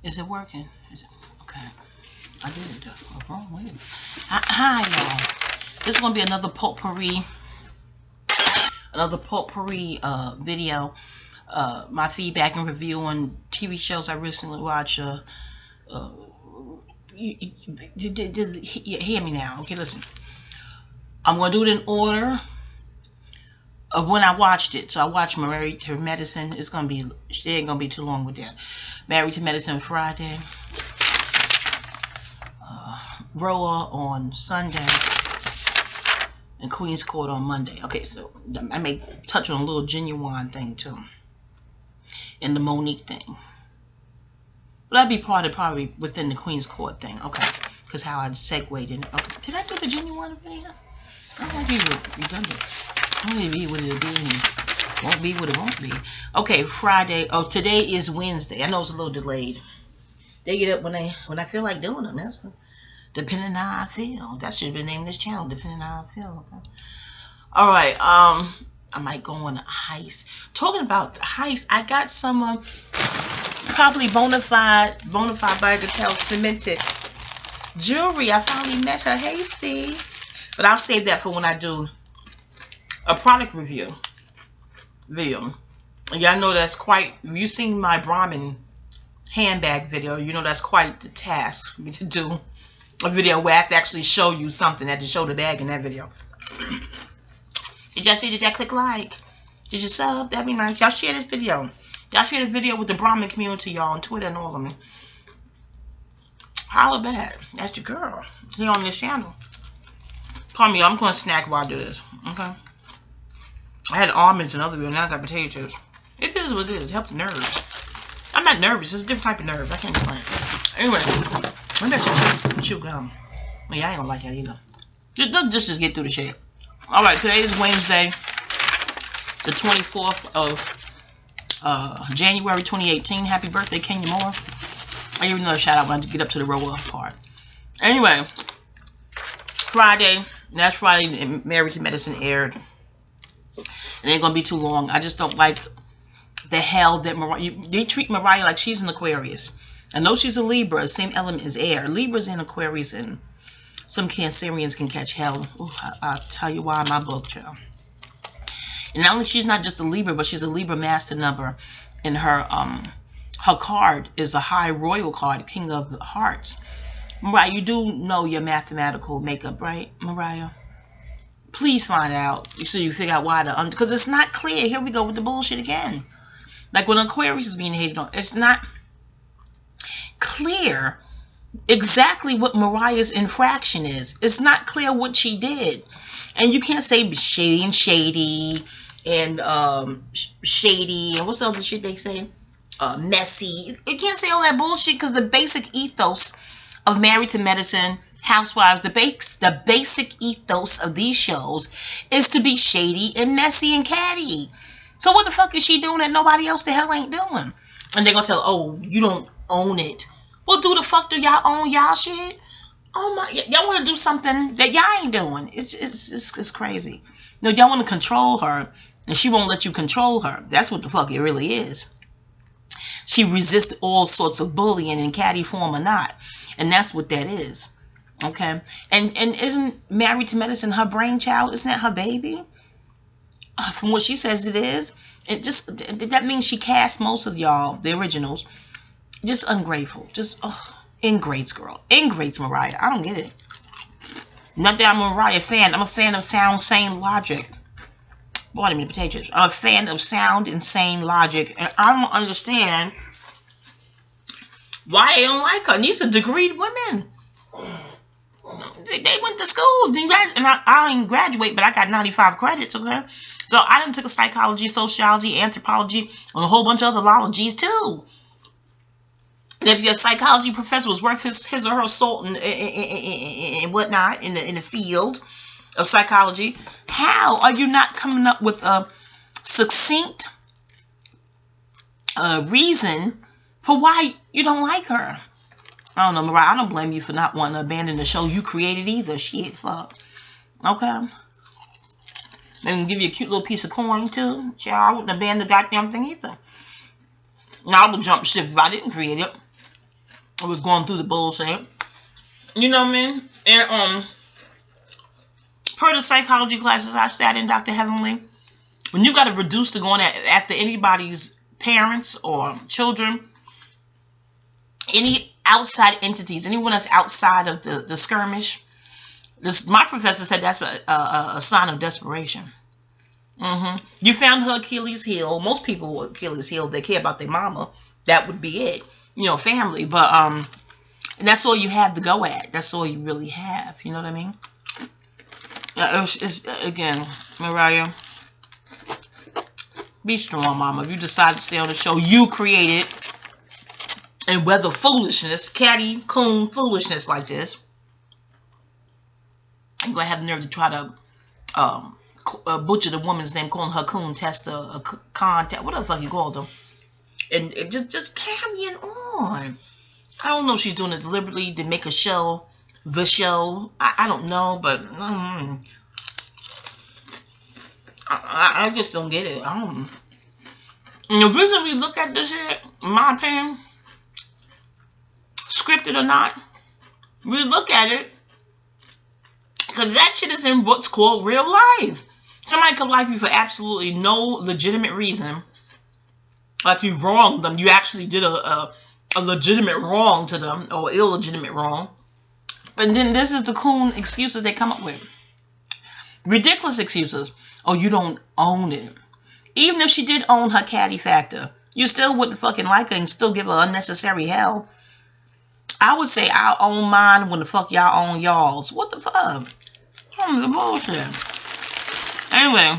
Is it working? Is it okay? I did it the wrong way. Hi, y'all. This is gonna be another potpourri video. My feedback and review on TV shows I recently watched. Hear me now. Okay, listen. I'm gonna do it in order of when I watched it. So I watched Married to Medicine. It ain't gonna be too long with that. Married to Medicine Friday. RHOA on Sunday. And Queen's Court on Monday. Okay, so I may touch on a little Genuine thing too. And the Monique thing. But that'd be part of probably within the Queen's Court thing. Okay. Because how I segued in. Okay. Did I do the Genuine video? I don't want to be redundant. I want to be what it'll be. Won't be what it won't be. Okay, Friday. Oh, today is Wednesday. I know it's a little delayed. They get up when I feel like doing them. That's what, depending on how I feel. That should be the name of this channel. Depending on how I feel. Okay. All right. I might go on a heist. Talking about the heist, I got some probably bona fide Bagatelle cemented jewelry. I finally met her. Hey, C. But I'll save that for when I do a product review video. Y'all know that's quite, if you've seen my Brahmin handbag video, you know that's quite the task for me to do a video where I have to actually show you something. I have to show the bag in that video. Did y'all see? Did y'all click like? Did you sub? That'd be nice. Y'all share this video. Y'all share the video with the Brahmin community, y'all, on Twitter and all of me. Holla back. That's your girl. Here on this channel. Pardon me, I'm going to snack while I do this. Okay? I had almonds and other people, now I got potato chips. It is what it is. It helps the nerves. I'm not nervous. It's a different type of nerve. I can't explain it. Anyway, maybe I should chew gum. Well, yeah, I ain't gonna like that either. Just get through the shit. Alright, today is Wednesday, the 24th of January 2018. Happy birthday, Kenya Moore. I give you another shout out when I get up to the RHOA part. Anyway, Friday, that's Friday, Married to Medicine aired. It ain't gonna be too long. I just don't like the hell that Mariah, they treat Mariah like she's an Aquarius. I know she's a Libra, same element as air. Libras and Aquarius and some Cancerians can catch hell. Ooh, I'll tell you why in my book, child. And not only she's not just a Libra, but she's a Libra master number. And her card is a high royal card, King of the Hearts. Mariah, you do know your mathematical makeup, right, Mariah? Please find out so you figure out why because it's not clear. Here we go with the bullshit again. Like when Aquarius is being hated on, it's not clear exactly what Mariah's infraction is. It's not clear what she did. And you can't say shady and shady and what's the other shit they say? Messy. You can't say all that bullshit because the basic ethos of Married to Medicine, Housewives, the basic ethos of these shows is to be shady and messy and catty. So what the fuck is she doing that nobody else the hell ain't doing? And they're gonna tell, oh, you don't own it. Well, do the fuck do y'all own y'all shit? Oh my, y'all want to do something that y'all ain't doing. It's crazy. No, y'all want to control her, and she won't let you control her. That's what the fuck it really is. She resists all sorts of bullying in catty form or not. And that's what that is. Okay? And isn't Married to Medicine her brainchild? Isn't that her baby? From what she says it is. That means she cast most of y'all, the originals, just ungrateful. Just, ingrates, girl. Ingrates, Mariah. I don't get it. Not that I'm a Mariah fan. I'm a fan of sound, sane logic. Boy, I mean potato chips. I'm a fan of sound and sane logic. And I don't understand why they don't like her. And these are degreed women. They went to school. And I didn't graduate, but I got 95 credits, okay? So I done took a psychology, sociology, anthropology, and a whole bunch of other ologies, too. And if your psychology professor was worth his or her salt and whatnot in the field of psychology, how are you not coming up with a succinct reason for why you don't like her? I don't know, Mariah. I don't blame you for not wanting to abandon the show you created either. Shit, fuck. Okay. And give you a cute little piece of coin too. Child, I wouldn't abandon the goddamn thing either. Now I would jump ship if I didn't create it. I was going through the bullshit. You know what I mean? And per the psychology classes I sat in, Dr. Heavenly, when you got to reduce to going after anybody's parents or children, any outside entities, anyone that's outside of the skirmish, my professor said that's a sign of desperation. You found her Achilles heel. Most people Achilles heel, they care about their mama. That would be it. You know, family. But and that's all you have to go at. That's all you really have. You know what I mean? It's again, Mariah, be strong, mama. If you decide to stay on the show, you created and weather foolishness, catty coon foolishness like this, I'm gonna have the nerve to try to butcher the woman's name, calling her coon tester, a contact, whatever the fuck you called them, and just carrying on. I don't know if she's doing it deliberately to make a show, the show. I don't know, but I just don't get it. And the reason we look at this shit, in my opinion, scripted or not, we look at it because that shit is in what's called real life. Somebody could like you for absolutely no legitimate reason. Like you wronged them. You actually did a legitimate wrong to them, or illegitimate wrong. But then this is the coon excuses they come up with. Ridiculous excuses. Oh, you don't own it. Even if she did own her catty factor, you still wouldn't fucking like her and still give her unnecessary hell. I would say I own mine when the fuck y'all own y'all's. What the fuck? The bullshit. Anyway.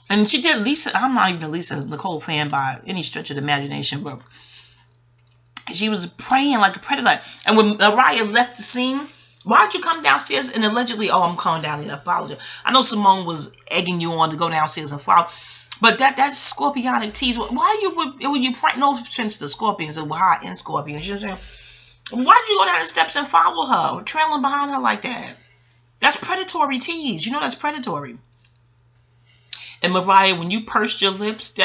And she did Lisa. I'm not even a Lisa Nicole fan by any stretch of the imagination, but she was praying like a predator. And when Mariah left the scene, why'd you come downstairs and allegedly, oh, I'm calling down and apologize. I know Simone was egging you on to go downstairs and follow. But that's scorpionic tease. Why would you pray? No offense to the scorpions that were hot in scorpions. You know what I'm saying? Why did you go down the steps and follow her, trailing behind her like that? That's predatory tease. You know that's predatory. And Mariah, when you pursed your lips,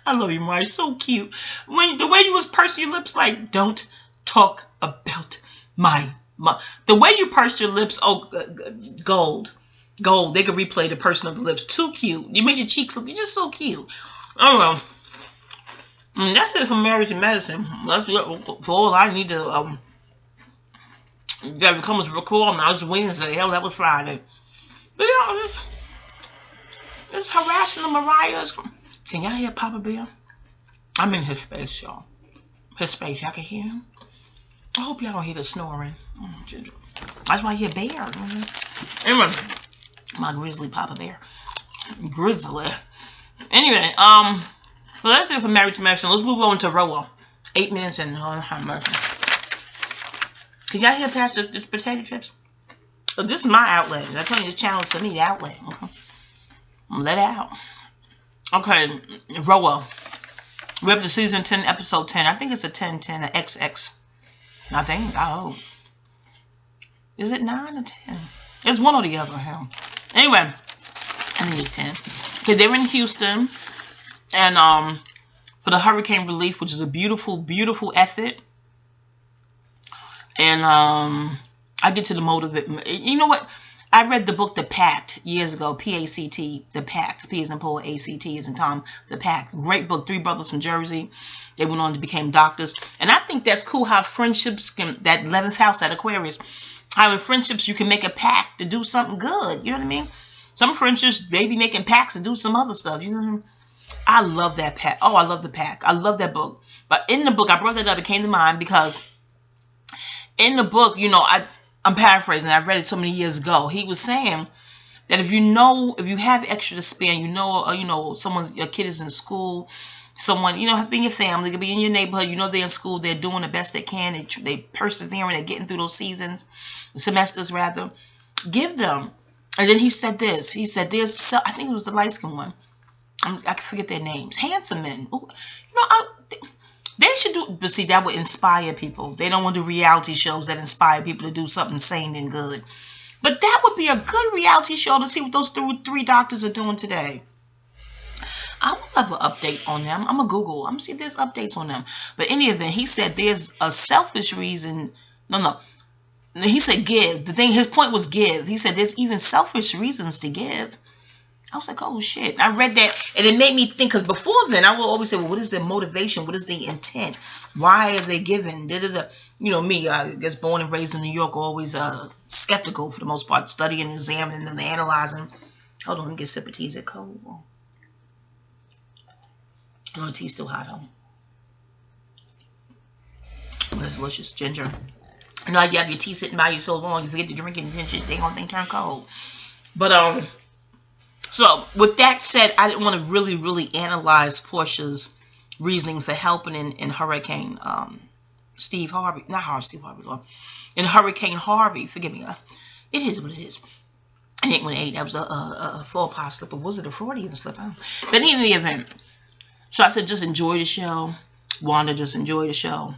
I love you, Mariah. So cute. The way you was pursing your lips, like, don't talk about my. The way you pursed your lips, oh, gold. Gold. They could replay the person of the lips. Too cute. You made your cheeks look. You're just so cute. Oh well. That's it for Marriage and Medicine. That's for all I need to. That becomes record. Now it's Wednesday. Hell, that was Friday. But you know, this harassing of Mariah's. Can y'all hear Papa Bear? I'm in his space, y'all. His space. Y'all can hear him. I hope y'all don't hear the snoring. That's why you're a bear. Anyway, my grizzly Papa Bear. Grizzly. Anyway, so that's it for Married to Medicine. Let's move on to RHOA. 8 minutes and can y'all hear past the potato chips? So this is my outlet. I told you this channel is to me, the outlet. Okay. Let it out. Okay, RHOA. We're up to season 10, episode 10. I think it's a 10-10, an XX. I think. I hope. Is it 9 or 10? It's one or the other. Hell. Anyway, I think it's 10. Okay, they're in Houston, and for the hurricane relief, which is a beautiful, beautiful effort. And I get to the motive. You know what? I read the book The Pact years ago. P-A-C-T. The Pact. P as in Paul. A-C-T as in Tom. The Pact. Great book. 3 brothers from Jersey. They went on to become doctors. And I think that's cool how friendships can, that 11th house at Aquarius, how in friendships you can make a pact to do something good. You know what I mean? Some friendships, maybe making pacts to do some other stuff. You know what I mean? I love that pact. Oh, I love the pact. I love that book. But in the book, I brought that up. It came to mind because in the book, you know, I'm paraphrasing. I've read it so many years ago. He was saying that if you have extra to spend, you know, your kid is in school, someone, you know, have been your family, could be in your neighborhood, you know, they're in school, they're doing the best they can, they persevering, they're getting through those semesters rather, give them. And then he said this. He said, I think it was the light skin one. I can forget their names. Handsome men. You know, they should do, but see, that would inspire people. They don't want to do reality shows that inspire people to do something sane and good. But that would be a good reality show to see what those 3 doctors are doing today. I will have an update on them. I'm going to Google. I'm going to see if there's updates on them. But in any event, he said there's a selfish reason. No. He said give. The thing, his point was give. He said there's even selfish reasons to give. I was like, oh, shit. I read that, and it made me think, because before then, I will always say, well, what is their motivation? What is the intent? Why are they giving? You know, me, I guess born and raised in New York, always skeptical for the most part, studying, examining, and analyzing. Hold on, let me get a sip of tea. Is it cold? Oh, the tea's still hot, huh? Oh, that's delicious. Ginger. You know, you have your tea sitting by you so long, you forget to drink it, and then shit, they gonna turn cold. But, so, with that said, I didn't want to really analyze Portia's reasoning for helping in Hurricane Steve Harvey. Not Steve Harvey, Lord. In Hurricane Harvey. Forgive me. It is what it is. I didn't want to eat. That was a faux pas slip. Or was it a Freudian slip? But in any event. So, I said just enjoy the show. Wanda, just enjoy the show.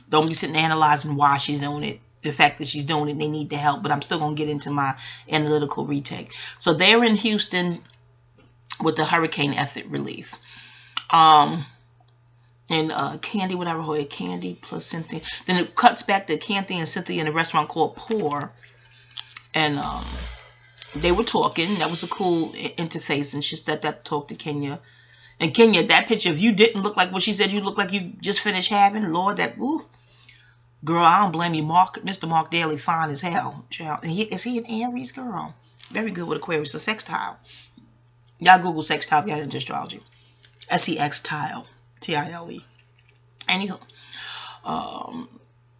Don't be sitting analyzing why she's doing it. The fact that she's doing it, they need the help, but I'm still going to get into my analytical retake. So they're in Houston with the hurricane effort relief. And Candy, whatever, Candy plus Cynthia. Then it cuts back to Candy and Cynthia in a restaurant called Pour. And they were talking. That was a cool interface. And she said that to talk to Kenya. And Kenya, that picture, if you didn't look like what she said you looked like you just finished having, Lord, that, ooh. Girl, I don't blame you. Mr. Mark Daly, fine as hell. Is he an Aries, girl? Very good with Aquarius. A sextile. Y'all Google sextile if y'all into astrology. S-E-X-tile. T-I-L-E. Anyhow.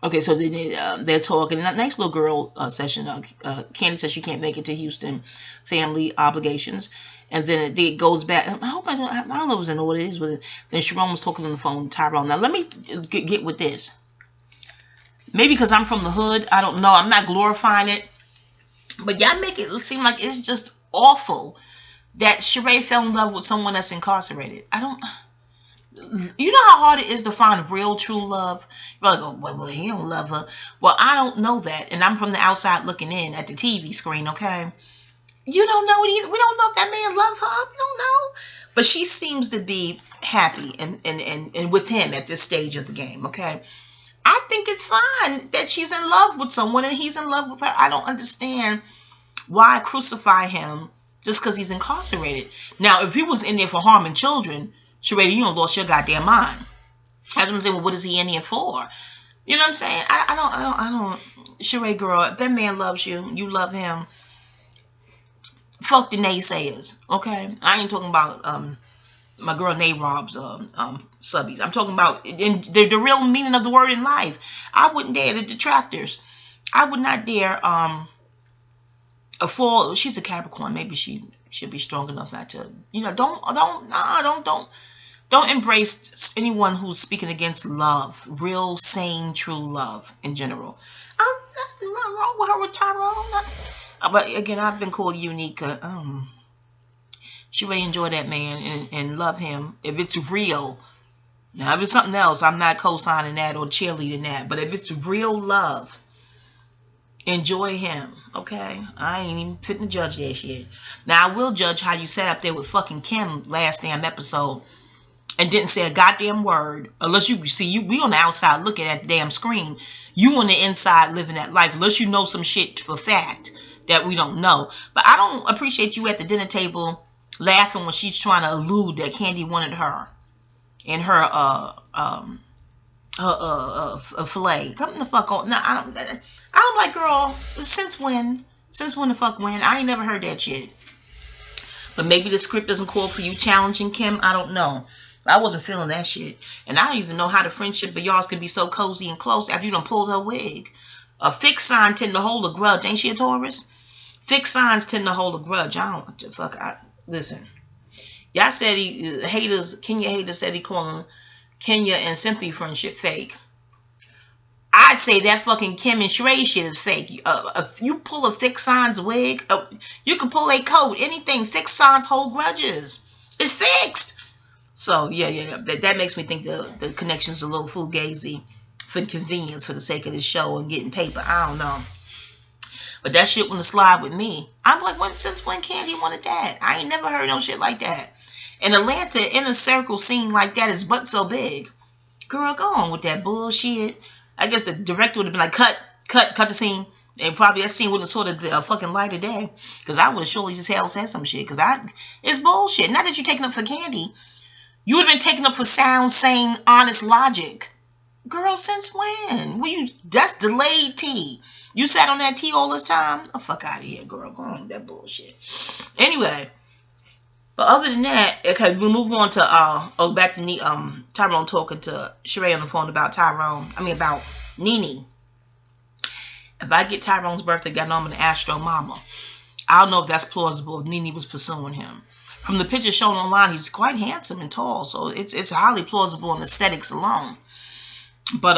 Okay, so they're talking. That nice little girl session. Candy says she can't make it to Houston. Family obligations. And then it goes back. I don't know if it was in order it is. But then Sharon was talking on the phone to Tyrone. Now, let me get with this. Maybe because I'm from the hood. I don't know. I'm not glorifying it. But y'all make it seem like it's just awful that Sheree fell in love with someone that's incarcerated. I don't... You know how hard it is to find real, true love? You're like, oh, well, he don't love her. Well, I don't know that. And I'm from the outside looking in at the TV screen, okay? You don't know it either. We don't know if that man loves her. We don't know. But she seems to be happy and with him at this stage of the game, okay? I think it's fine that she's in love with someone and he's in love with her. I don't understand why crucify him just because he's incarcerated. Now, if he was in there for harming children, Sheree, you don't lost your goddamn mind. That's what I'm saying. Well, what is he in here for? You know what I'm saying? I don't. Sheree, girl, if that man loves you, you love him. Fuck the naysayers, okay? I ain't talking about my girl Rob's subbies. I'm talking about the real meaning of the word in life. I wouldn't dare the detractors. I would not dare fall. She's a Capricorn. Maybe she should be strong enough not to. You know, don't embrace anyone who's speaking against love, real, sane, true love in general. Nothing wrong with her with Tyrone. But again, I've been called unique. She may enjoy that man and love him if it's real. Now, if it's something else, I'm not co-signing that or cheerleading that. But if it's real love, enjoy him, okay? I ain't even fitting to judge that shit. Now, I will judge how you sat up there with fucking Kim last damn episode and didn't say a goddamn word. Unless you see, we on the outside looking at the damn screen. You on the inside living that life. Unless you know some shit for fact that we don't know. But I don't appreciate you at the dinner table laughing when she's trying to allude that Candy wanted her and her filet. Come the fuck on. No, I don't like, girl. Since when? Since when the fuck when? I ain't never heard that shit. But maybe the script doesn't call for you challenging Kim. I don't know. I wasn't feeling that shit. And I don't even know how the friendship of y'all could be so cozy and close after you done pulled her wig. A fixed sign tend to hold a grudge. Ain't she a Taurus? Fixed signs tend to hold a grudge. I don't fuck. Listen. Y'all said Kenya haters said he calling Kenya and Cynthia friendship fake. I'd say that fucking Kim and Sheree shit is fake. If you pull a fixed signs wig, you can pull a coat, anything. Fixed signs hold grudges. It's fixed. So, yeah. That makes me think the connection's a little fugazi for convenience for the sake of the show and getting paper. I don't know. But that shit wouldn't slide with me. I'm like, since when Candy wanted that? I ain't never heard no shit like that. In Atlanta, in a circle scene like that is but so big. Girl, go on with that bullshit. I guess the director would have been like, cut the scene. And probably that scene wouldn't have saw the fucking light of day. Because I would have surely just hell said some shit. Because it's bullshit. Not that you're taking up for candy. You would have been taking up for sound, sane, honest logic. Girl, since when? That's delayed tea. You sat on that tea all this time? Oh, fuck out of here, girl. Go on with that bullshit. Anyway. But other than that, okay, we'll move on to, back to Tyrone talking to Sheree on the phone about about Nene. If I get Tyrone's birthday, I know I'm an Astro Mama. I don't know if that's plausible if Nene was pursuing him. From the pictures shown online, he's quite handsome and tall, so it's highly plausible in aesthetics alone. But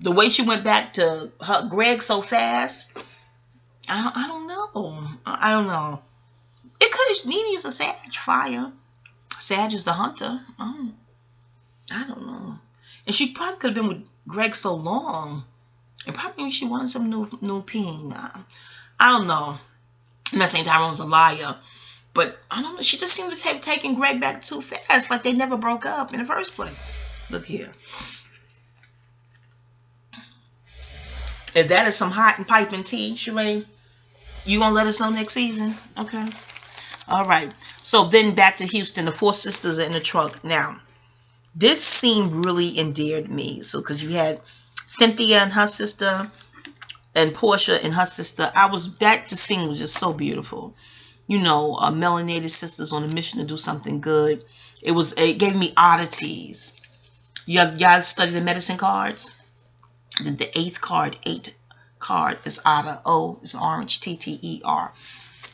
the way she went back to Greg so fast, I don't know. I don't know. It could have. Nene's a Sag fire. Sag is the hunter. I don't know. And she probably could have been with Greg so long. And probably she wanted some new peen. I don't know. I'm not saying Tyrone's a liar. But I don't know. She just seemed to have taken Greg back too fast. Like they never broke up in the first place. Look here. If that is some hot and piping tea, Sheree, you gonna let us know next season? Okay. All right. So then back to Houston. The four sisters are in the trunk. Now, this scene really endeared me. So because you had Cynthia and her sister and Portia and her sister. That scene was just so beautiful. You know, melanated sisters on a mission to do something good. It gave me oddities. Y'all study the medicine cards? The eighth card, 8 card is Otter. O is orange, TTER.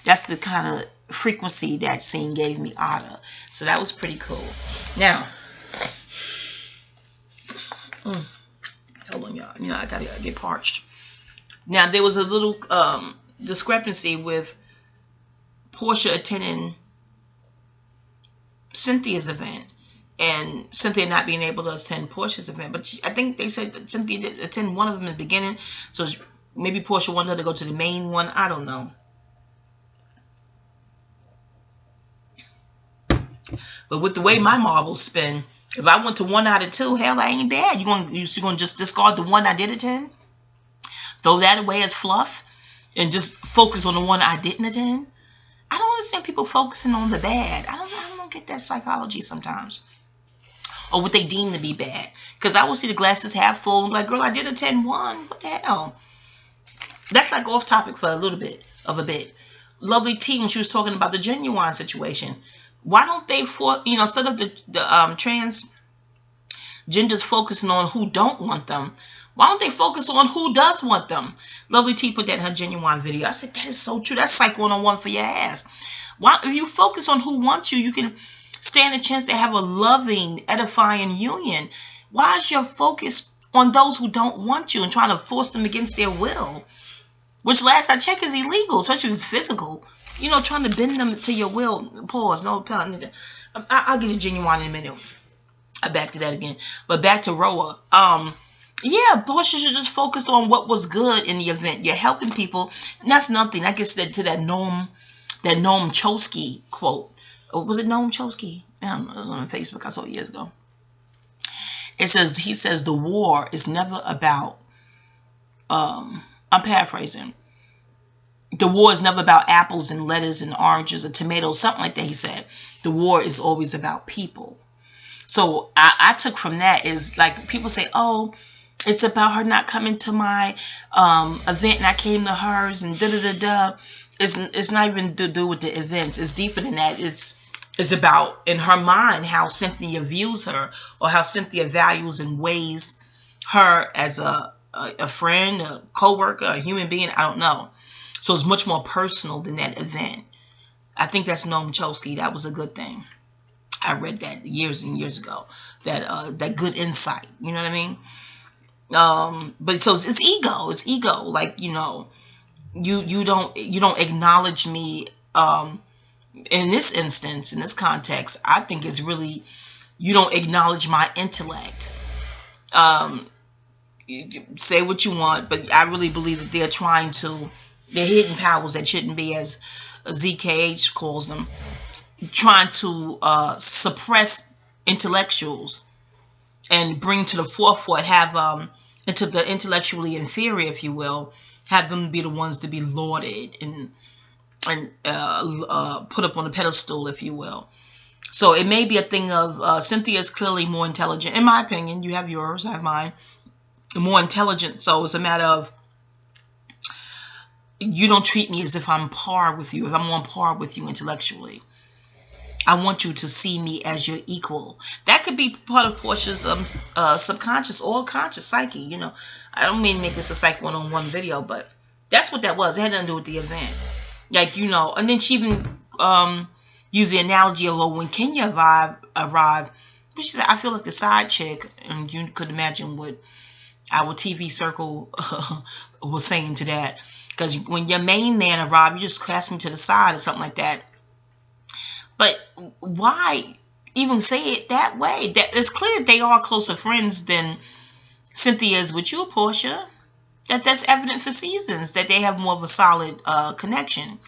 That's the kind of frequency that scene gave me, Otter. So that was pretty cool. Now, hold on, y'all. I gotta get parched. Now, there was a little discrepancy with Portia attending Cynthia's event and Cynthia not being able to attend Portia's event. But I think they said that Cynthia did attend one of them in the beginning. So maybe Portia wanted her to go to the main one. I don't know. But with the way my marbles spin, if I went to 1 out of 2, hell, that ain't bad. You're gonna just discard the one I did attend? Throw that away as fluff? And just focus on the one I didn't attend? I don't understand people focusing on the bad. I don't get that psychology sometimes. Or what they deem to be bad. Because I will see the glasses half full. Like, girl, I did attend one. What the hell? That's like off topic for a little bit of a bit. Lovely T, when she was talking about the Genuine situation. Why don't they, instead of the transgenders focusing on who don't want them, why don't they focus on who does want them? Lovely T put that in her Genuine video. I said, that is so true. That's Psych 101 for your ass. Why, if you focus on who wants you, you can stand a chance to have a loving, edifying union. Why is your focus on those who don't want you and trying to force them against their will? Which, last I check, is illegal, especially if it's physical. Trying to bend them to your will. Pause. No pun. I'll get you Genuine in a minute. Back to that again. But back to RHOA. Yeah, Portia should just focus on what was good in the event. You're helping people. And that's nothing. I guess to that Noam Chomsky quote. Was it Noam Chomsky? I don't know. It was on Facebook. I saw it years ago. He says the war is never about, I'm paraphrasing. The war is never about apples and lettuce and oranges or tomatoes, something like that, he said. The war is always about people. So I took from that is like people say, oh, it's about her not coming to my event and I came to hers and da-da-da-da. It's not even to do with the events. It's deeper than that. It's about, in her mind, how Cynthia views her or how Cynthia values and weighs her as a friend, a co-worker, a human being. I don't know. So it's much more personal than that event. I think that's Noam Chomsky. That was a good thing. I read that years and years ago. That good insight. You know what I mean? But so it's ego. It's ego. Like, you don't acknowledge me. In this instance, in this context, I think it's really, you don't acknowledge my intellect. You say what you want, but I really believe that they're hidden powers that shouldn't be, as ZKH calls them. trying to suppress intellectuals and bring to the forefront, have into the intellectually inferior, if you will, have them be the ones to be lauded and put up on a pedestal, if you will. So it may be a thing of Cynthia is clearly more intelligent, in my opinion. You have yours, I have mine. More intelligent, so it's a matter of, you don't treat me as if I'm par with you, if I'm on par with you intellectually. I want you to see me as your equal. That could be part of Portia's subconscious or conscious psyche. You know, I don't mean to make this a psych one-on-one video, but that's what that was. It had nothing to do with the event. Like, you know, and then she even used the analogy of, well, when Kenya arrived, she said, I feel like the side chick, and you could imagine what our TV circle was saying to that. Because when your main man arrived, you just cast me to the side or something like that. But why even say it that way? That it's clear that they are closer friends than Cynthia is with you, Portia. That's evident for seasons, that they have more of a solid connection.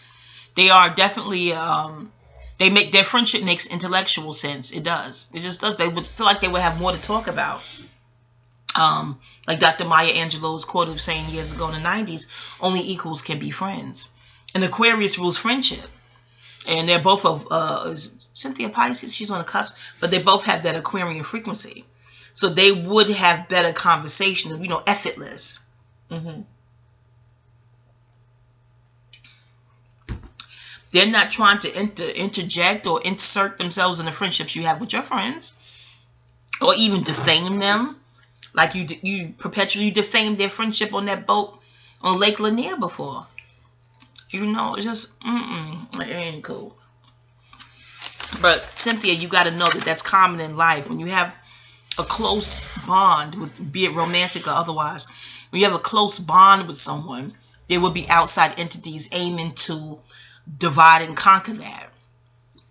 They are definitely, their friendship makes intellectual sense. It does. It just does. They would feel like they would have more to talk about. Like Dr. Maya Angelou's quote of saying years ago in the 90s, only equals can be friends. And Aquarius rules friendship. And they're both of, is Cynthia Pisces? She's on the cusp. But they both have that Aquarian frequency. So they would have better conversation, you know, effortless. They're not trying to interject or insert themselves in the friendships you have with your friends. Or even defame them. Like you perpetually defamed their friendship on that boat on Lake Lanier before. You know, it's just, it ain't cool. But Cynthia, you got to know that that's common in life. When you have a close bond, with, be it romantic or otherwise, when you have a close bond with someone, there will be outside entities aiming to divide and conquer that.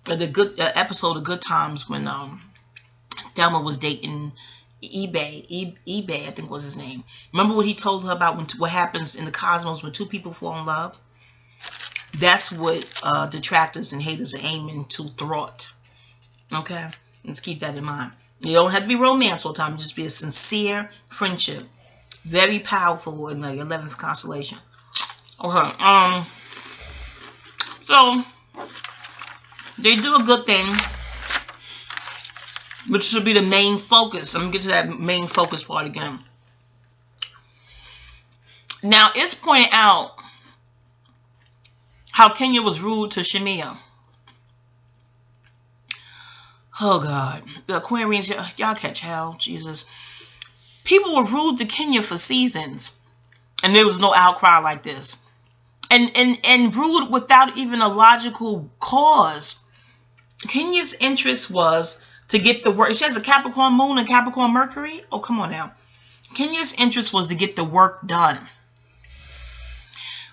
The good episode of Good Times when Thelma was dating eBay, I think was his name. Remember what he told her about what happens in the cosmos when two people fall in love? That's what detractors and haters are aiming to thwart. Okay? Let's keep that in mind. You don't have to be romance all the time. Just be a sincere friendship. Very powerful in the 11th constellation. Okay. So, they do a good thing, which should be the main focus. I'm going to get to that main focus part again. Now, it's pointed out how Kenya was rude to Shamia. Oh, God. The Aquarians, y'all catch hell. Jesus. People were rude to Kenya for seasons. And there was no outcry like this. And rude without even a logical cause. Kenya's interest was to get the work. She has a Capricorn moon and Capricorn Mercury. Oh, come on now. Kenya's interest was to get the work done.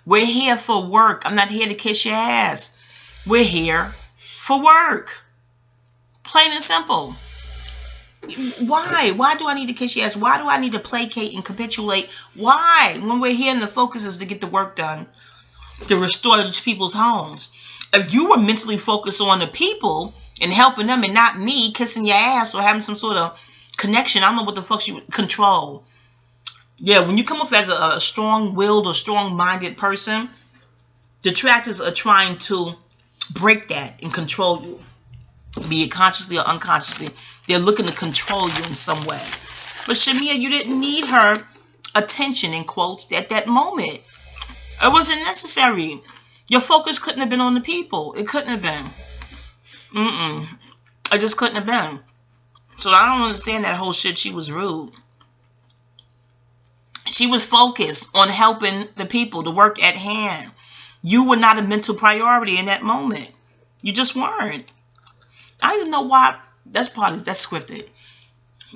We're here for work. I'm not here to kiss your ass. We're here for work. Plain and simple. Why? Why do I need to kiss your ass? Why do I need to placate and capitulate? Why? When we're here and the focus is to get the work done, to restore these people's homes. If you were mentally focused on the people and helping them and not me kissing your ass or having some sort of connection, I don't know what the fuck you control. Yeah, when you come off as a strong-willed or strong-minded person, detractors are trying to break that and control you. Be it consciously or unconsciously. They're looking to control you in some way. But Shamia, you didn't need her attention, in quotes, at that moment. It wasn't necessary. Your focus couldn't have been on the people. It couldn't have been. It just couldn't have been. So I don't understand that whole shit. She was rude. She was focused on helping the people, the work at hand. You were not a mental priority in that moment. You just weren't. I don't even know why. That's scripted.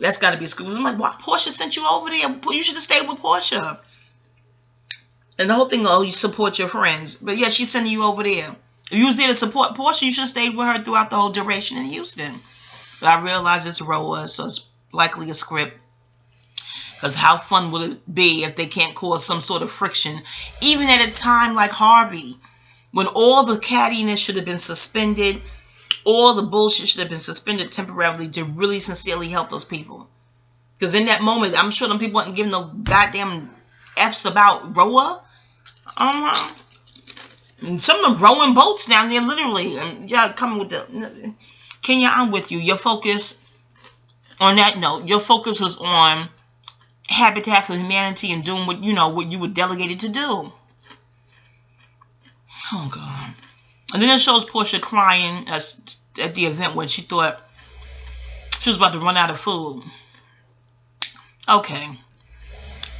That's got to be scripted. I'm like, why Portia sent you over there? You should have stayed with Portia. And the whole thing, oh, you support your friends. But yeah, she's sending you over there. If you was there to support Portia, you should have stayed with her throughout the whole duration in Houston. But I realize it's RHOA, so it's likely a script. Because how fun would it be if they can't cause some sort of friction? Even at a time like Harvey, when all the cattiness should have been suspended, all the bullshit should have been suspended temporarily to really sincerely help those people. Because in that moment, I'm sure them people wasn't giving no goddamn F's about RHOA. And some of them rowing boats down there, literally. And y'all coming with the... Kenya, I'm with you. Your focus, on that note, your focus was on Habitat for Humanity and doing what, you know, what you were delegated to do. Oh, God. And then it shows Portia crying at the event when she thought she was about to run out of food. Okay.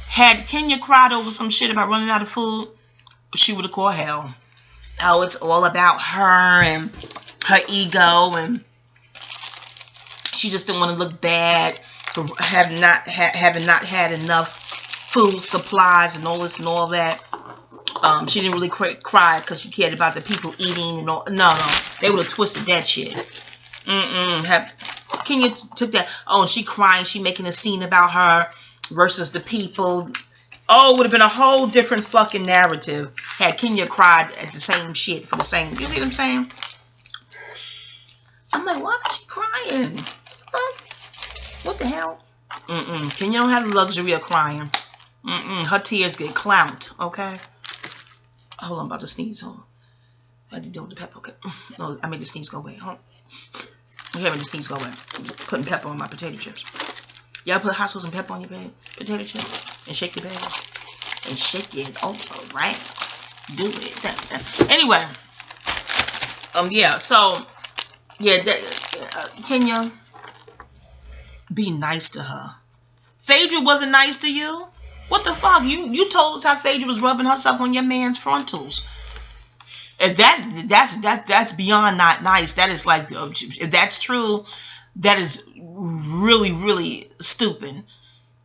Had Kenya cried over some shit about running out of food, she would have called hell. Oh, it's all about her and her ego, and she just didn't want to look bad for having not had enough food supplies and all this and all that. She didn't really cry because she cared about the people eating and all. No, they would have twisted that shit. Kenya took that. Oh, and she crying, she making a scene about her versus the people. Oh, it would have been a whole different fucking narrative had Kenya cried at the same shit for the same. You see what I'm saying? I'm like, why is she crying? What the hell? Kenya don't have the luxury of crying. Her tears get clamped, okay? Hold on, I'm about to sneeze. Hold on. I had to deal with the pepper. Okay. No, I made the sneeze go away. Hold on. Okay, I made the sneeze go away. Putting pepper on my potato chips. Y'all put hot sauce and pepper on your potato chips and shake your bag and shake it over, right? Do it. Anyway, yeah. So, yeah, Kenya, be nice to her. Phaedra wasn't nice to you. What the fuck? You told us how Phaedra was rubbing herself on your man's frontals. If that's beyond not nice. That is like, if that's true, that is really, really stupid.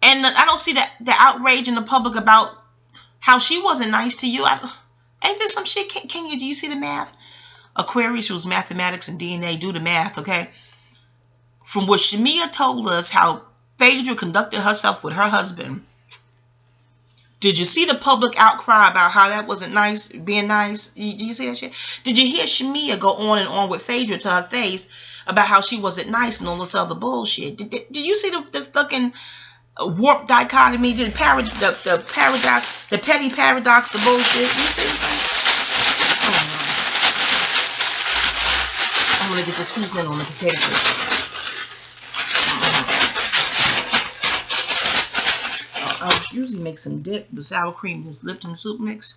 And I don't see the outrage in the public about how she wasn't nice to you. Ain't there some shit? Can you, do you see the math? Aquarius was mathematics and DNA. Do the math, okay? From what Shamia told us, how Phaedra conducted herself with her husband. Did you see the public outcry about how that wasn't nice, being nice? Did you see that shit? Did you hear Shamia go on and on with Phaedra to her face about how she wasn't nice and all this other bullshit? Did you see the fucking warped dichotomy, the paradox, the petty paradox, the bullshit? You see what I'm saying? I'm gonna get the seasoning on the potato chips. I usually make some dip with sour cream. This Lipton soup mix.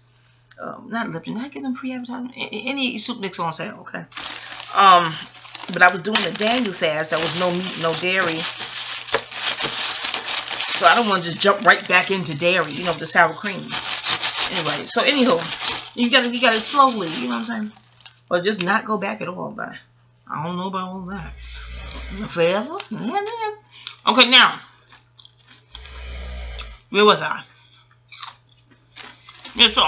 Not Lipton. Did I get them free advertisement? Any soup mix on sale, okay. But I was doing the Daniel fast. There was no meat, no dairy. So I don't want to just jump right back into dairy, you know, the sour cream. Anyway, so anywho, you got it slowly, you know what I'm saying? Or just not go back at all, but I don't know about all that. Forever? Okay, now. Where was I? Yeah, so,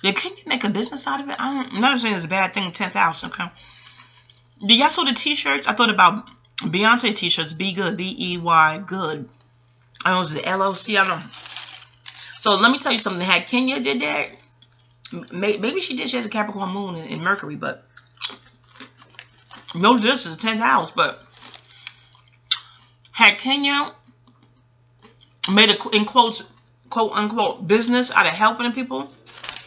can you make a business out of it? I'm not saying it's a bad thing, 10,000, okay? Did y'all saw the t-shirts? I thought about Beyonce t-shirts, Be Good, B-E-Y, good. I don't know, was it L-O-C? I don't know. So, let me tell you something. Had Kenya did that, maybe she did. She has a Capricorn moon in Mercury, but no, this is 10th house, but had Kenya made a, in quotes, quote unquote, business out of helping people,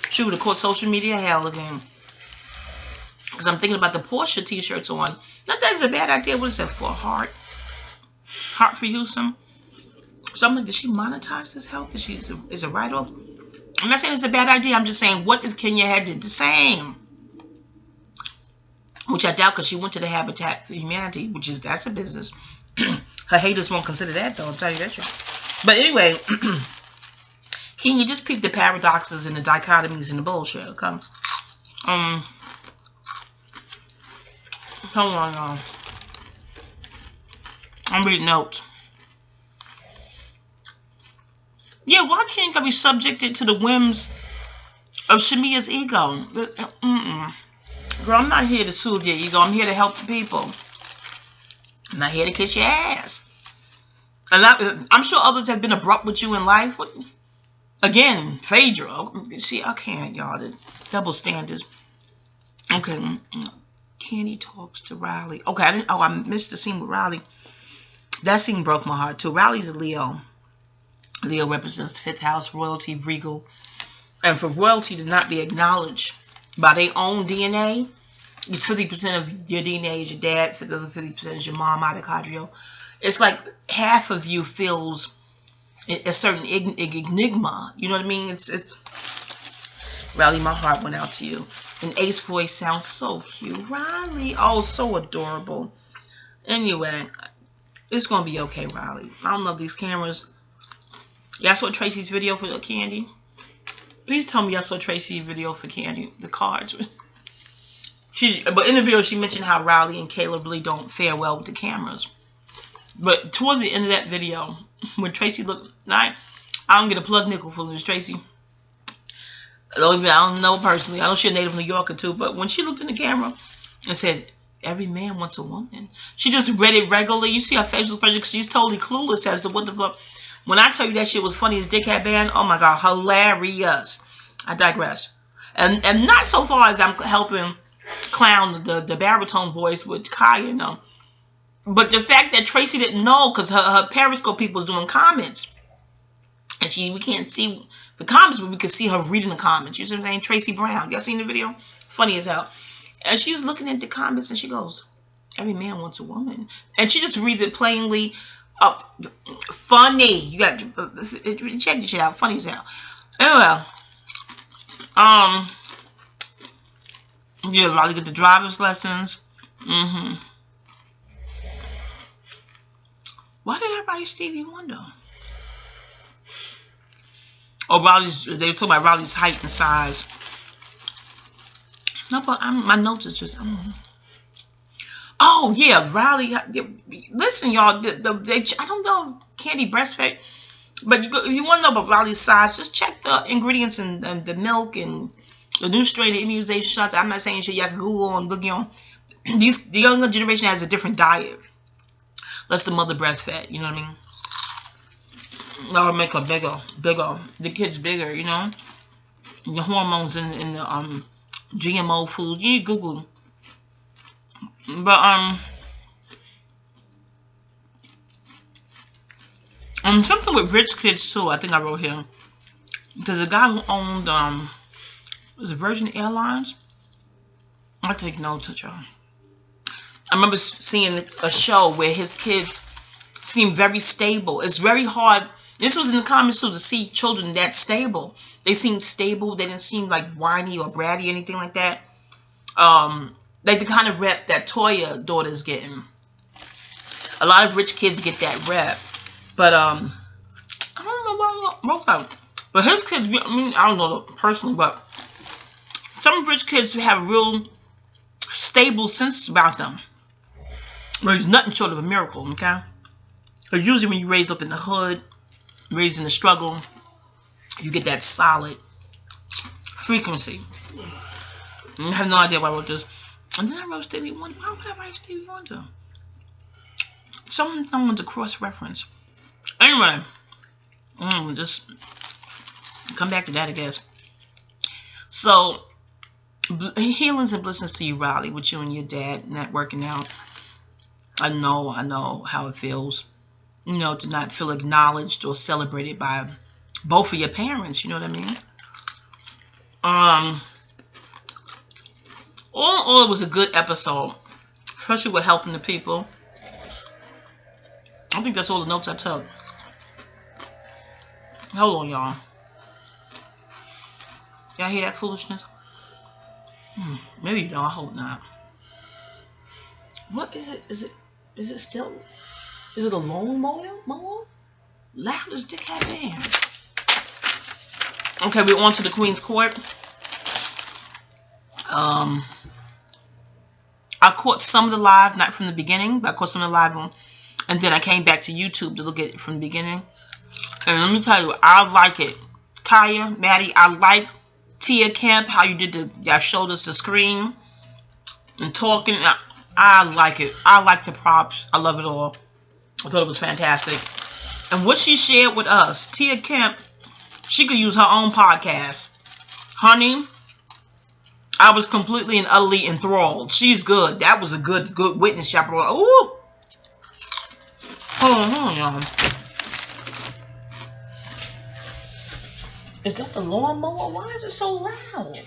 she would have caught social media hell again. Because I'm thinking about the Portia t-shirts on. Not that it's a bad idea. What is that for? Heart for Houston. So I'm like, did she monetize this help? Is it write-off? I'm not saying it's a bad idea. I'm just saying, what if Kenya had did the same? Which I doubt, because she went to the Habitat for Humanity, that's a business. Her haters won't consider that, though. I'll tell you that shit. But anyway, can you just peep the paradoxes and the dichotomies and the bullshit? Okay. Hold on, y'all. I'm reading notes. Yeah, why can't I be subjected to the whims of Shamia's ego? Girl, I'm not here to soothe your ego. I'm here to help the people. I'm not here to kiss your ass. And I'm sure others have been abrupt with you in life. Again, Phaedra. See, I can't, y'all. The double standards. Okay. Candy talks to Riley. Okay, I missed the scene with Riley. That scene broke my heart, too. Riley's a Leo. Leo represents the 5th house, royalty, regal. And for royalty to not be acknowledged by their own DNA, it's 50% of your DNA is your dad, 50% is your mom, mitochondrial. It's like half of you feels a certain enigma. You know what I mean? It's Riley, my heart went out to you. And Ace voice sounds so cute. Riley, oh, so adorable. Anyway, it's gonna be okay, Riley. I don't love these cameras. Y'all saw Tracy's video for the candy? Please tell me y'all saw Tracy's video for candy, the cards. But in the video, she mentioned how Riley and Caleb really don't fare well with the cameras. But towards the end of that video, when Tracy looked, I don't get a plug nickel for this, Tracy. I don't know personally. I know she's a native New Yorker too. But when she looked in the camera and said, "Every man wants a woman," she just read it regularly. You see her facial expression because she's totally clueless as to what the fuck. When I tell you that shit was funny as Dickhead Band, oh my god, hilarious. I digress. And not so far as I'm helping clown the baritone voice with Kaya, you know. But the fact that Tracy didn't know because her Periscope people was doing comments. And we can't see the comments, but we could see her reading the comments. You see what I'm saying? Tracy Brown. Y'all seen the video? Funny as hell. And she's looking at the comments and she goes, "Every man wants a woman." And she just reads it plainly. Funny. You got to check this shit out. Funny as hell. Anyway. Yeah, Riley get the driver's lessons. Why did everybody Stevie Wonder? Oh, they were talking about Riley's height and size. No, but my notes is just. Oh yeah, Riley. Listen, y'all. I don't know Candy breastfed, but if you want to know about Riley's size, just check the ingredients and the milk and the new strain of immunization shots. I'm not saying shit. Y'all can Google and look. You know, the younger generation has a different diet. Lets the mother breastfed. You know what I mean? That'll make her bigger. The kid's bigger. You know, the hormones in the GMO food. You need to Google. But something with rich kids too. I think I wrote here. There's a guy who owned was it Virgin Airlines? I take notes of y'all. I remember seeing a show where his kids seem very stable. It's very hard. This was in the comments too, to see children that stable. They seem stable. They didn't seem like whiny or bratty or anything like that. Like the kind of rep that Toya daughter's getting. A lot of rich kids get that rep. But I don't know why I wrote that. But his kids, I mean, I don't know personally, but some rich kids have a real stable sense about them. Where there's nothing short of a miracle, okay? Because usually when you're raised up in the hood, raised in the struggle, you get that solid frequency. I have no idea why I wrote this. And then I wrote Stevie Wonder. Why would I write Stevie Wonder? Someone's a cross-reference. Anyway, just come back to that, I guess. So, healings and blessings to you, Riley, with you and your dad not working out. I know how it feels, you know, to not feel acknowledged or celebrated by both of your parents. You know what I mean? All in all, it was a good episode, especially with helping the people. I think that's all the notes I took. Hold on, y'all. Y'all hear that foolishness? Maybe you don't. I hope not. What is it? Is it still? Is it a lawn mower? Loud as Dickhead Band. Okay, we're on to the Queen's Court. I caught some of the live, not from the beginning, but I caught some of the live on, and then I came back to YouTube to look at it from the beginning. And let me tell you, I like it. Kaya, Maddie, I like Tia Kemp, how you did y'all showed us the screen and talking. I like it. I like the props. I love it all. I thought it was fantastic. And what she shared with us, Tia Kemp She could use her own podcast. Honey, I was completely and utterly enthralled. She's good. That was a good witness chaperone. Ooh. Hold on, y'all. Is that the lawnmower? Why is it so loud?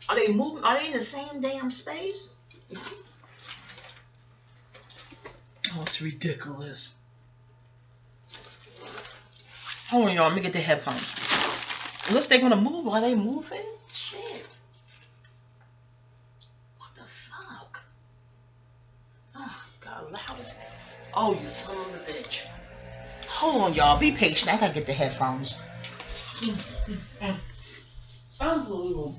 Are they moving? Are they in the same damn space? Oh, it's ridiculous. Hold on, y'all. Let me get the headphones. Unless they're gonna move. Are they moving? Shit. What the fuck? Oh, God, loudest. Oh, you son of a bitch. Hold on, y'all. Be patient. I gotta get the headphones. Unbelievable.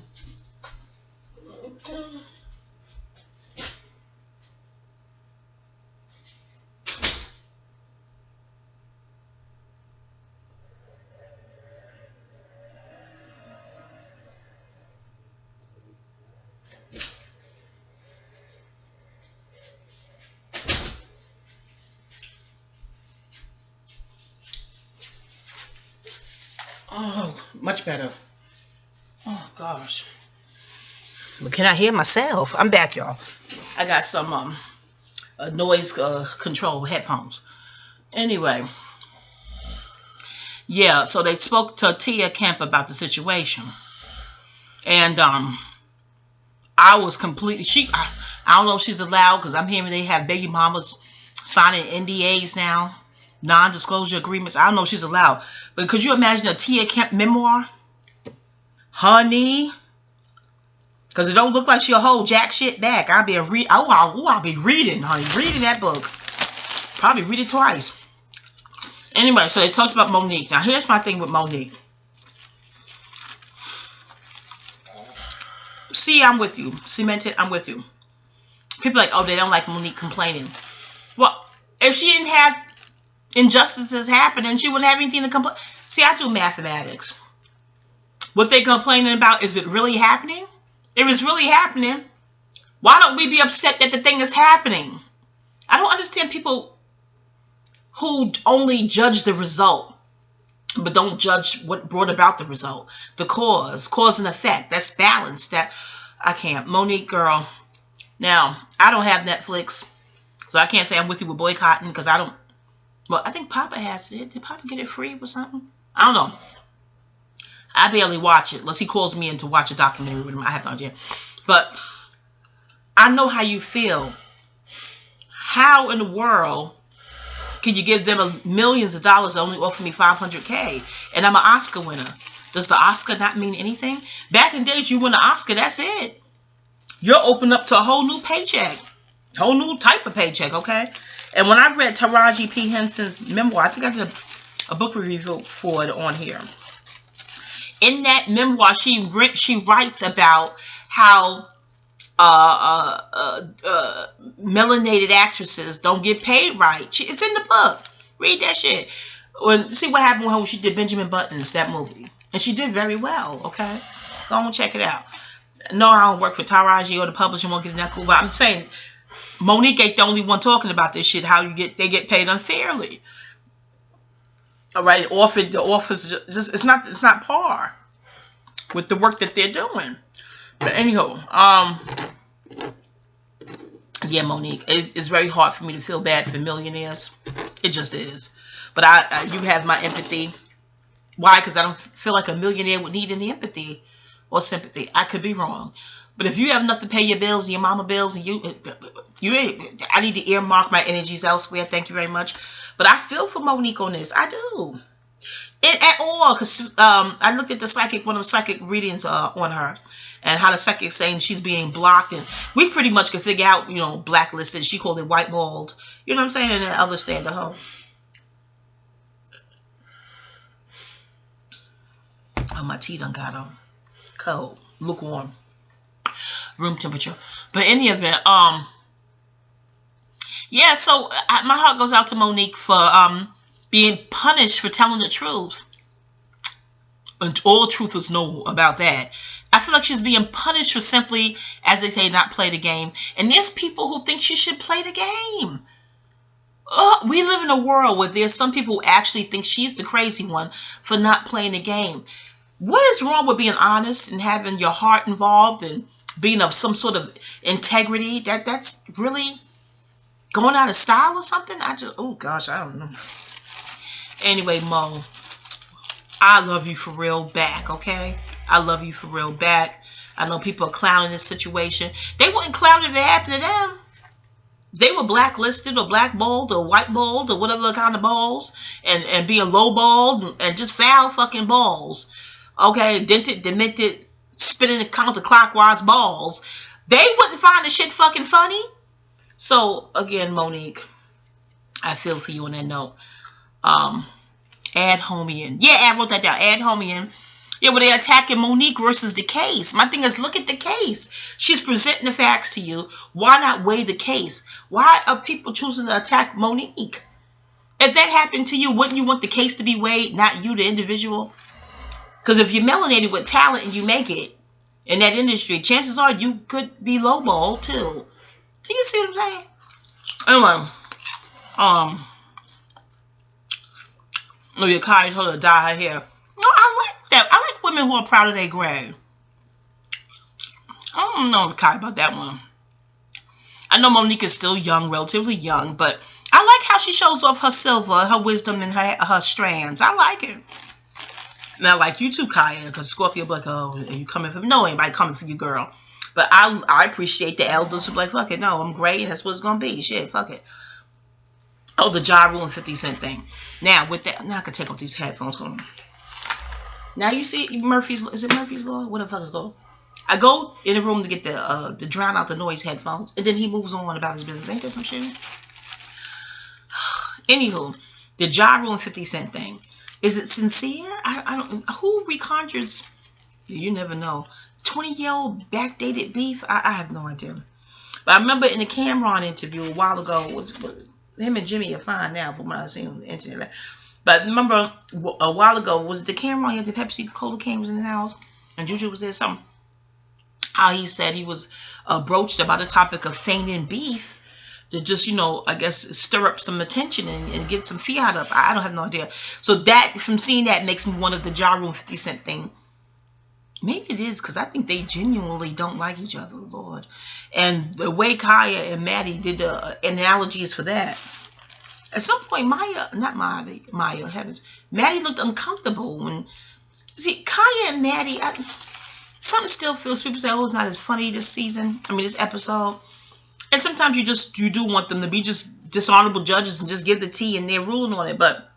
Oh, much better. Oh, gosh. But can I hear myself? I'm back, y'all. I got some noise control headphones. Anyway. Yeah, so they spoke to Tia Kemp about the situation. And I was completely... I don't know if she's allowed, because I'm hearing they have baby mamas signing NDAs now. Non-disclosure agreements. I don't know if she's allowed. But could you imagine a Tia Kemp memoir? Honey. Because it don't look like she'll hold jack shit back. I'll be reading, honey. Reading that book. Probably read it twice. Anyway, so they talked about Monique. Now, here's my thing with Monique. See, I'm with you. Cemented, I'm with you. People are like, oh, they don't like Monique complaining. Well, if she didn't have injustices happening, she wouldn't have anything to complain. See, I do mathematics. What they complaining about, is it really happening? If it's really happening, why don't we be upset that the thing is happening? I don't understand people who only judge the result, but don't judge what brought about the result. The cause and effect. That's balance. That I can't. Monique, girl. Now, I don't have Netflix, so I can't say I'm with you with boycotting, because I don't. Well, I think Papa has it. Did Papa get it free or something? I don't know. I barely watch it unless he calls me in to watch a documentary with him. I have no idea. But I know how you feel. How in the world can you give them millions of dollars and only offer me $500K? And I'm an Oscar winner. Does the Oscar not mean anything? Back in days, you win an Oscar, that's it. You're open up to a whole new paycheck. Whole new type of paycheck, okay? And when I read Taraji P. Henson's memoir, I think I did a book review for it on here. In that memoir, she writes about how melanated actresses don't get paid right. It's in the book. Read that shit. See what happened when she did Benjamin Button's, that movie. And she did very well, okay? Go and check it out. No, I don't work for Taraji or the publisher, won't get in that cool. But I'm saying, Monique ain't the only one talking about this shit, how they get paid unfairly. All right, the offers just it's not par with the work that they're doing. But anyhow, yeah, Monique, it's very hard for me to feel bad for millionaires. It just is. But you have my empathy. Why? Because I don't feel like a millionaire would need any empathy or sympathy. I could be wrong. But if you have enough to pay your bills and your mama bills, and I need to earmark my energies elsewhere. Thank you very much. But I feel for Monique on this. I do. At all, because I looked at one of the psychic readings on her, and how the psychic's saying she's being blocked, and we pretty much could figure out, blacklisted. She called it whitewalled. You know what I'm saying? And then others stand at home. Oh, my tea done got cold, lukewarm, room temperature. But in any event, yeah. So my heart goes out to Monique for being punished for telling the truth. And all truthers know about that. I feel like she's being punished for simply, as they say, not play the game. And there's people who think she should play the game. We live in a world where there's some people who actually think she's the crazy one for not playing the game. What is wrong with being honest and having your heart involved and being of some sort of integrity? That's really going out of style or something? Oh gosh, I don't know. Anyway, Mo, I love you for real back, okay? I love you for real back. I know people are clowning this situation. They wouldn't clown if it happened to them. They were blacklisted or blackballed or whiteballed or whatever kind of balls and being lowballed and just foul fucking balls. Okay, dented, demented, spinning counterclockwise balls. They wouldn't find the shit fucking funny. So, again, Monique, I feel for you on that note. Add homie in. Yeah, I wrote that down. Add homie in. Yeah, well, they're attacking Monique versus the case. My thing is, look at the case. She's presenting the facts to you. Why not weigh the case? Why are people choosing to attack Monique? If that happened to you, wouldn't you want the case to be weighed, not you, the individual? Because if you're melanated with talent and you make it in that industry, chances are you could be lowballed too. Do you see what I'm saying? Anyway, your Kai told her to dye her hair. No, I like that. I like women who are proud of their gray. I don't know, Kai, about that one. I know Monique is still young, relatively young, but I like how she shows off her silver, her wisdom, and her strands. I like it. Now, like you too, Kaya, because Scorpio be like, oh, are you coming for me? No, anybody coming for you, girl. But I appreciate the elders who be like, fuck it, no, I'm great, and that's what it's going to be. Shit, fuck it. Oh, the Ja Rule and 50 Cent thing. Now, with that, now I can take off these headphones. Hold on. Now, you see Murphy's, is it Murphy's Law? What the fuck is it called? I go in the room to get the drown out the noise headphones, and then he moves on about his business. Ain't that some shit? Anywho, the Ja Rule and 50 Cent thing. Is it sincere? I don't. Who reconjures? You never know. 20-year-old backdated beef. I have no idea. But I remember in the Cameron interview a while ago, him and Jimmy are fine now from what I've seen on the internet. But remember a while ago, was the Cameron, he had the Pepsi Cola can was in the house, and Juju was there, something. How he said he was broached about the topic of feigning beef to just, you know, I guess stir up some attention and get some fiat up. I don't have no idea. So that, from seeing that, makes me one of the Ja Rule 50 Cent thing. Maybe it is, because I think they genuinely don't like each other, Lord. And the way Kaya and Maddie did the analogies for that. At some point, Maya, heavens, Maddie looked uncomfortable when, see, Kaya and Maddie, something still feels, people say, oh, it's not as funny this season, this episode. And sometimes you do want them to be just dishonorable judges and just give the tea and they're ruling on it. But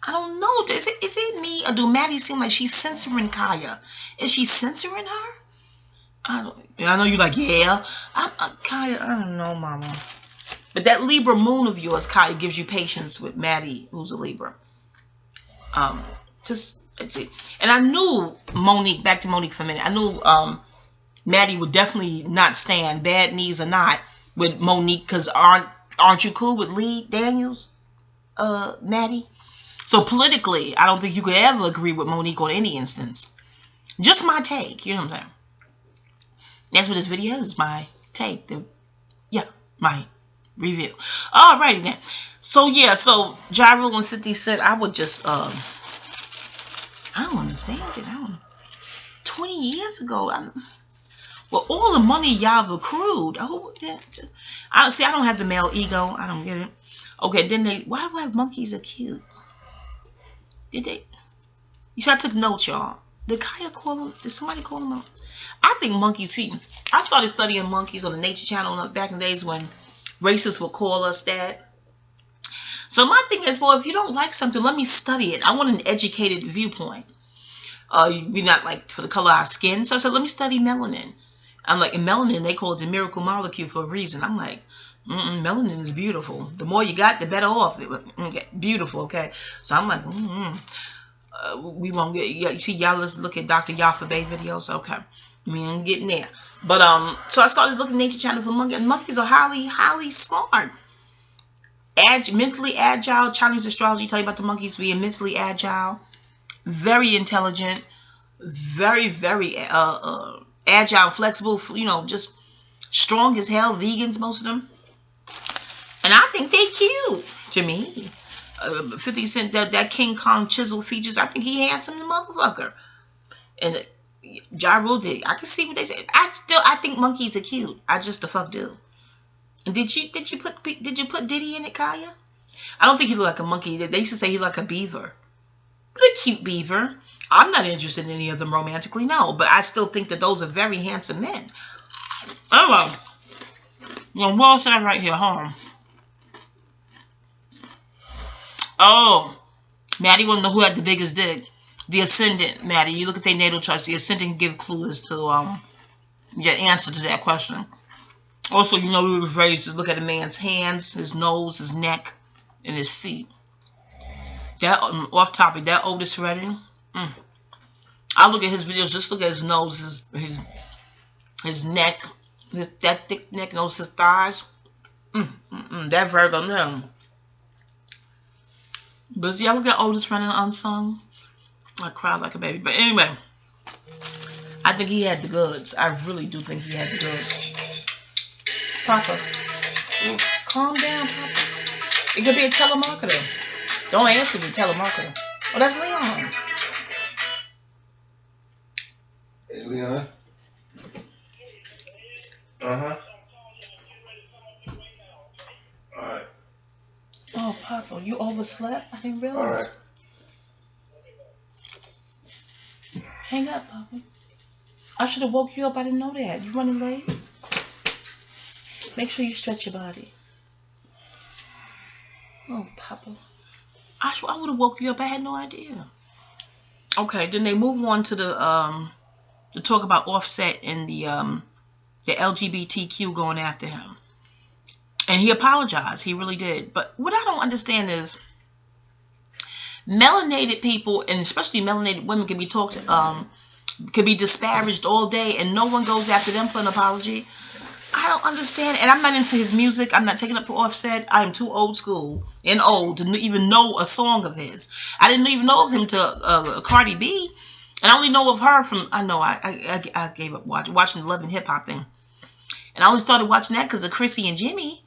I don't know. Is it me, or do Maddie seem like she's censoring Kaya? Is she censoring her? I know you're like, yeah. Kaya, I don't know, Mama. But that Libra moon of yours, Kaya, gives you patience with Maddie, who's a Libra. And I knew Monique, back to Monique for a minute. I knew Maddie would definitely not stand, bad knees or not, with Monique, because aren't you cool with Lee Daniels, Maddie? So politically, I don't think you could ever agree with Monique on any instance. Just my take, you know what I'm saying? That's what this video is, my take. My review. Alrighty then. So yeah, so Ja Rule and 50 Cent, I would just, I don't understand it. 20 years ago, well, all the money y'all have accrued. I don't have the male ego. I don't get it. Okay, then why do I have monkeys are cute? Did they? You see, I took notes, y'all. Did Kaya call them? Did somebody call them out? I think monkeys, see, I started studying monkeys on the Nature Channel back in the days when racists would call us that. So my thing is, well, if you don't like something, let me study it. I want an educated viewpoint. We're not like for the color of our skin. So I said, let me study melanin. I'm like, in melanin, they call it the miracle molecule for a reason. I'm like, melanin is beautiful. The more you got, the better off. Beautiful, okay? So I'm like, we won't get, you see, y'all let's look at Dr. Yafa Bay videos. Okay. We ain't getting there. But, so I started looking at Nature Channel for monkeys. And monkeys are highly, highly smart. Mentally agile. Chinese astrology tell you about the monkeys being mentally agile. Very intelligent. Very, very, agile, flexible, just strong as hell. Vegans, most of them. And I think they cute to me. 50 Cent, that King Kong chisel features, I think he handsome the motherfucker. And Ja Rule did. I can see what they say. I think monkeys are cute. I just the fuck do. Did you put Diddy in it, Kaya? I don't think he looked like a monkey. They used to say he looked like a beaver. But a cute beaver. I'm not interested in any of them romantically, no. But I still think that those are very handsome men. Oh well. Well, what else I right here? Home. Oh, Maddie want to know who had the biggest dick. The Ascendant, Maddie. You look at their natal charts. The Ascendant can give clues to your answer to that question. Also, you know, we was raised to look at a man's hands, his nose, his neck, and his feet. That off topic, that Otis Redding. I look at his videos. Just look at his nose, his neck, that thick neck, nose, his thighs. That Virgo, no. But y'all look at Otis Redding Unsung. I cried like a baby. But anyway, I think he had the goods. I really do think he had the goods. Papa, calm down, Papa. It could be a telemarketer. Don't answer the telemarketer. Oh, that's Leon. Hey, Leon. Uh-huh. All right. Oh, Papa, you overslept? I didn't realize. All right. Hang up, Papa. I should have woke you up. I didn't know that. You running late? Make sure you stretch your body. Oh, Papa. I would have woke you up. I had no idea. Okay, then they move on to the talk about Offset and the LGBTQ going after him. And he apologized. He really did. But what I don't understand is melanated people, and especially melanated women, can be disparaged all day, and no one goes after them for an apology. I don't understand. And I'm not into his music. I'm not taking up for Offset. I am too old school and old to even know a song of his. I didn't even know of him to Cardi B. And I only know of her from, I gave up watching the Love and Hip Hop thing. And I only started watching that because of Chrissy and Jimmy.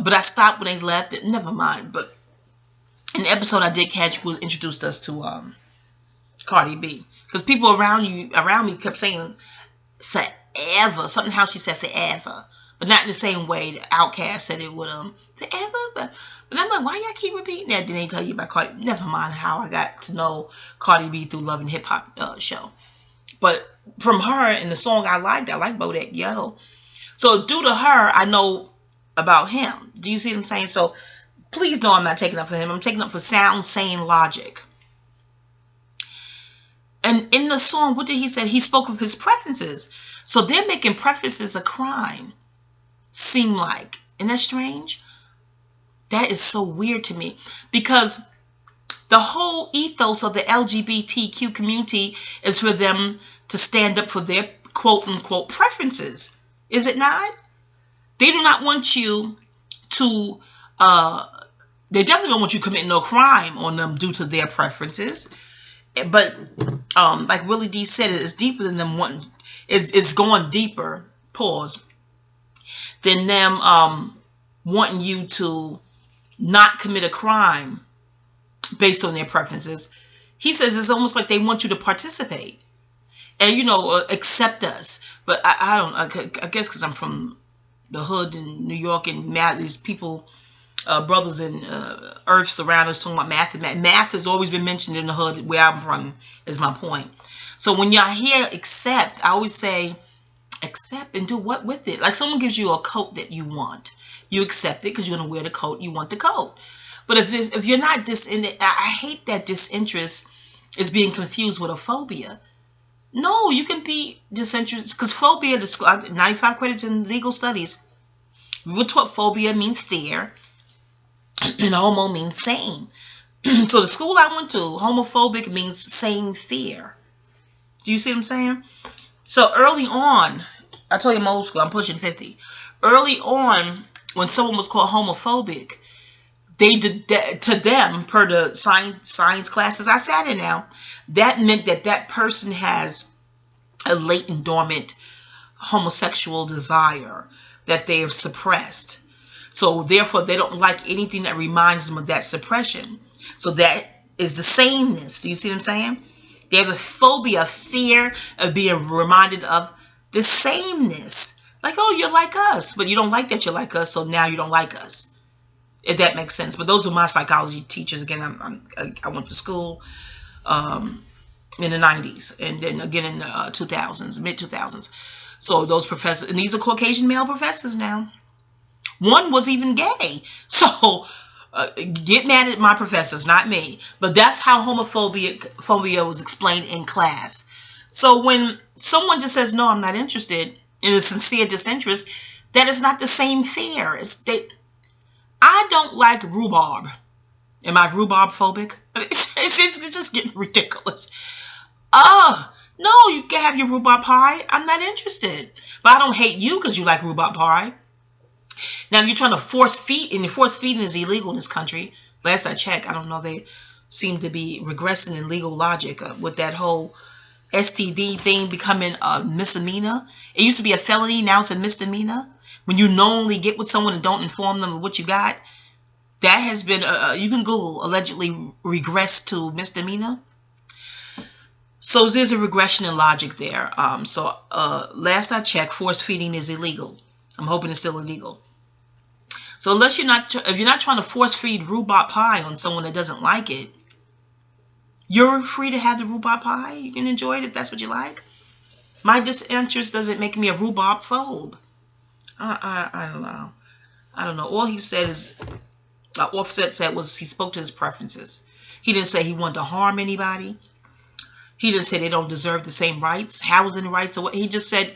But I stopped when they left. Never mind. But in the episode I did catch, introduced us to Cardi B. Because people around me kept saying forever. Something how she said forever. But not in the same way the Outkast said it would forever. But I'm like, why y'all keep repeating that? Then they tell you about Cardi. Never mind how I got to know Cardi B through Love and Hip Hop show. But from her and the song I like Bodak Yellow. So due to her, I know about him. Do you see what I'm saying? So please know I'm not taking up for him. I'm taking up for sound, sane logic. And in the song, what did he say? He spoke of his preferences. So they're making preferences a crime. Seem like. Isn't that strange? That is so weird to me. Because the whole ethos of the LGBTQ community is for them to stand up for their quote-unquote preferences. Is it not? They do not want you to, they definitely don't want you committing no crime on them due to their preferences. But, like Willie D said, it's deeper than them wanting, it's going deeper, pause, than them wanting you to not commit a crime based on their preferences. He says it's almost like they want you to participate and, you know, accept us. But I guess because I'm from the hood in New York, and these people, brothers and earths around us talking about math. And math has always been mentioned in the hood where I'm from, is my point. So when y'all hear accept, I always say accept and do what with it? Like someone gives you a coat that you want. You accept it because you're going to wear the coat. You want the coat. But if you're not I hate that disinterest is being confused with a phobia. No, you can be disinterested because phobia, 95 credits in legal studies. We were taught phobia means fear and homo means same. So the school I went to, homophobic means same fear. Do you see what I'm saying? So early on, I told you I'm old school, I'm pushing 50. Early on, when someone was called homophobic, they did that to them, per the science classes I sat in now, that meant that person has a latent, dormant homosexual desire that they have suppressed. So therefore, they don't like anything that reminds them of that suppression. So that is the sameness. Do you see what I'm saying? They have a phobia, fear of being reminded of the sameness. Like, oh, you're like us, but you don't like that you're like us, so now you don't like us. If that makes sense. But those are my psychology teachers. Again, I went to school in the 90s, and then again in the 2000s, mid-2000s. So those professors, and these are Caucasian male professors now. One was even gay. So get mad at my professors, not me. But that's how phobia was explained in class. So when someone just says, no, I'm not interested, in a sincere disinterest, that is not the same fear. I don't like rhubarb. Am I rhubarb phobic? It's just getting ridiculous. No, you can have your rhubarb pie. I'm not interested. But I don't hate you because you like rhubarb pie. Now, if you're trying to force feed, and force feeding is illegal in this country. Last I checked, I don't know, they seem to be regressing in legal logic with that whole STD thing becoming a misdemeanor. It used to be a felony, now it's a misdemeanor. When you knowingly get with someone and don't inform them of what you got, that has been, you can Google, allegedly regress to misdemeanor. So there's a regression in logic there. Last I checked, force feeding is illegal. I'm hoping it's still illegal. So unless if you're not trying to force feed rhubarb pie on someone that doesn't like it, you're free to have the rhubarb pie. You can enjoy it if that's what you like. My disinterest doesn't make me a rhubarb phobe. I don't know. I don't know. All he said is, Offset said was he spoke to his preferences. He didn't say he wanted to harm anybody. He didn't say they don't deserve the same rights, housing rights, or what. He just said,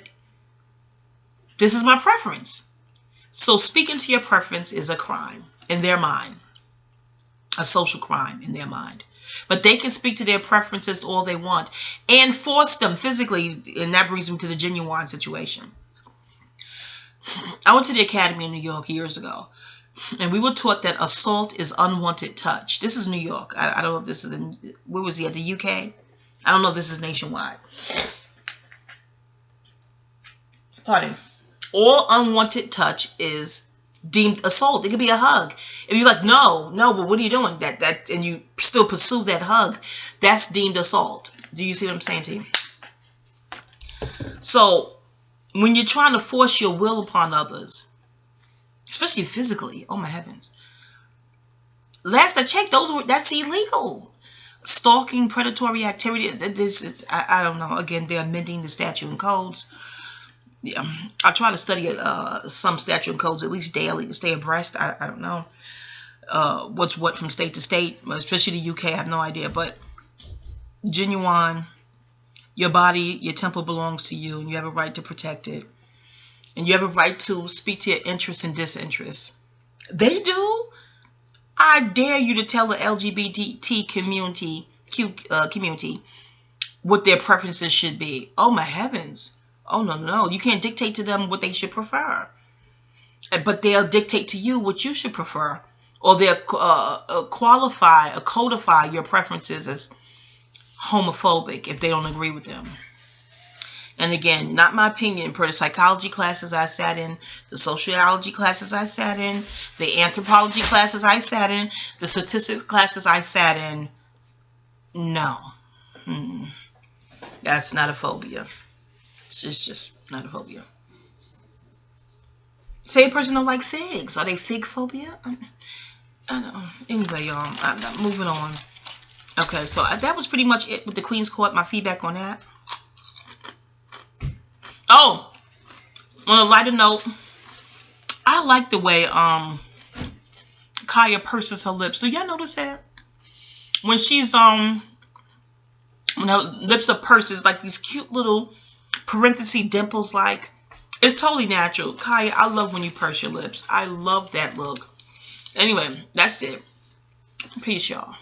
this is my preference. So speaking to your preference is a crime in their mind. A social crime in their mind. But they can speak to their preferences all they want and force them physically. And that brings me to the genuine situation. I went to the academy in New York years ago. And we were taught that assault is unwanted touch. This is New York. I don't know if this is in, where was he, at the UK? I don't know if this is nationwide. Pardon. All unwanted touch is deemed assault. It could be a hug. If you're like, no, but what are you doing? And you still pursue that hug, that's deemed assault. Do you see what I'm saying to you? So when you're trying to force your will upon others, especially physically, oh my heavens. Last I checked, that's illegal. Stalking, predatory activity, I don't know. Again, they're amending the statute and codes. Yeah, I try to study some statute and codes at least daily to stay abreast. I don't know what's what from state to state, especially the UK. I have no idea. But genuine, your body, your temple belongs to you, and you have a right to protect it. And you have a right to speak to your interests and disinterests. They do. I dare you to tell the LGBT community what their preferences should be. Oh my heavens. Oh, no. You can't dictate to them what they should prefer. But they'll dictate to you what you should prefer. Or they'll qualify or codify your preferences as homophobic if they don't agree with them. And again, not my opinion, per the psychology classes I sat in, the sociology classes I sat in, the anthropology classes I sat in, the statistics classes I sat in. No. That's not a phobia. It's just not a phobia. Say a person don't like figs. Are they fig phobia? I don't know. Anyway, y'all, I'm moving on. Okay, so that was pretty much it with the Queen's Court. My feedback on that. Oh, on a lighter note, I like the way Kaya purses her lips. So y'all notice that? When she's when her lips are pursed, like these cute little parenthesis dimples, like it's totally natural. Kaya, I love when you purse your lips. I love that look. Anyway, that's it. Peace, y'all.